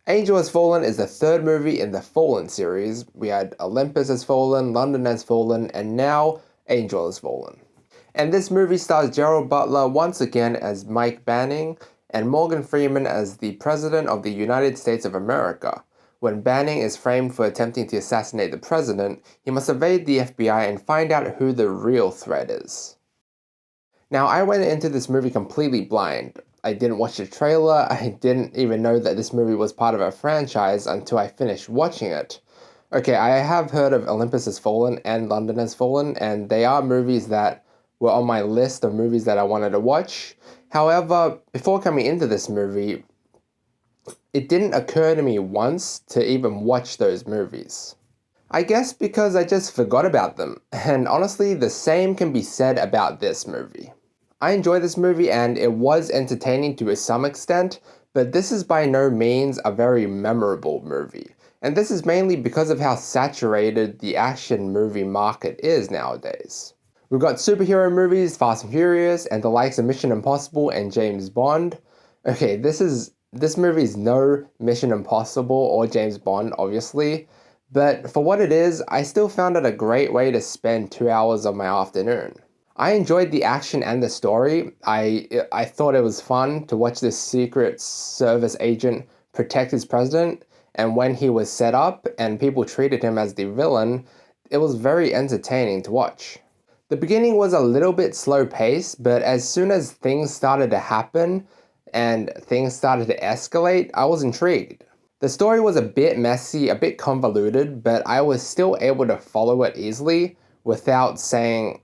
Angel Has Fallen is the third movie in the Fallen series. We had Olympus Has Fallen, London Has Fallen, and now Angel Has Fallen. And this movie stars Gerald Butler once again as Mike Banning and Morgan Freeman as the President of the United States of America. When Banning is framed for attempting to assassinate the president, he must evade the FBI and find out who the real threat is. Now, I went into this movie completely blind. I didn't watch the trailer, I didn't even know that this movie was part of a franchise until I finished watching it. Okay, I have heard of Olympus Has Fallen and London Has Fallen, and they are movies that were on my list of movies that I wanted to watch. However, before coming into this movie, it didn't occur to me once to even watch those movies. I guess because I just forgot about them, and honestly, the same can be said about this movie. I enjoyed this movie and it was entertaining to some extent, but this is by no means a very memorable movie. And this is mainly because of how saturated the action movie market is nowadays. We've got superhero movies, Fast and Furious, and the likes of Mission Impossible and James Bond. Okay, this movie is no Mission Impossible or James Bond, obviously, but for what it is, I still found it a great way to spend 2 hours of my afternoon. I enjoyed the action and the story. I thought it was fun to watch this Secret Service agent protect his president, and when he was set up and people treated him as the villain, it was very entertaining to watch. The beginning was a little bit slow paced, but as soon as things started to happen and things started to escalate, I was intrigued. The story was a bit messy, a bit convoluted, but I was still able to follow it easily without saying,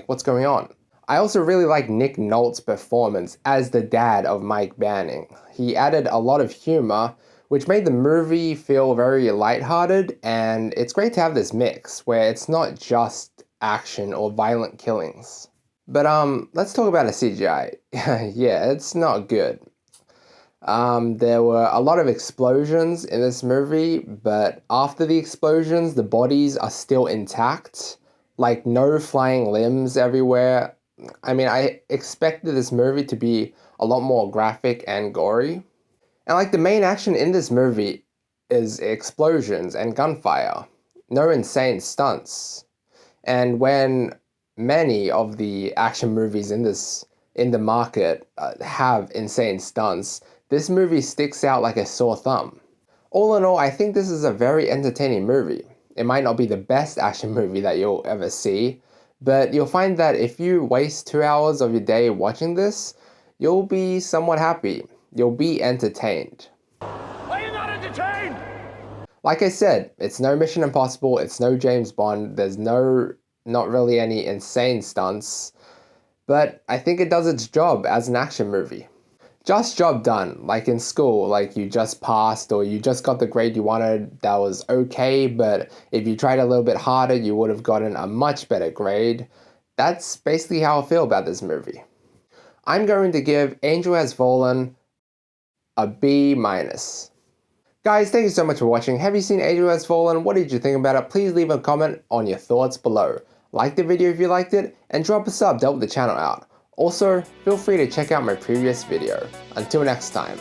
what's going on? I also really like Nick Nolte's performance as the dad of Mike Banning. He added a lot of humor, which made the movie feel very lighthearted, and it's great to have this mix where it's not just action or violent killings. But let's talk about the CGI. Yeah, it's not good. There were a lot of explosions in this movie, but after the explosions, the bodies are still intact. Like, no flying limbs everywhere. I mean, I expected this movie to be a lot more graphic and gory. And like, the main action in this movie is explosions and gunfire. No insane stunts. And when many of the action movies in the market have insane stunts, this movie sticks out like a sore thumb. All in all, I think this is a very entertaining movie. It might not be the best action movie that you'll ever see, but you'll find that if you waste 2 hours of your day watching this, you'll be somewhat happy. You'll be entertained. Are you not entertained? Like I said, it's no Mission Impossible, it's no James Bond, there's not really any insane stunts, but I think it does its job as an action movie. Just job done, like in school, like you just passed or you just got the grade you wanted, that was okay, but if you tried a little bit harder, you would have gotten a much better grade. That's basically how I feel about this movie. I'm going to give Angel Has Fallen a B-. Guys, thank you so much for watching. Have you seen Angel Has Fallen? What did you think about it? Please leave a comment on your thoughts below. Like the video if you liked it, and drop a sub to help the channel out. Also, feel free to check out my previous video. Until next time.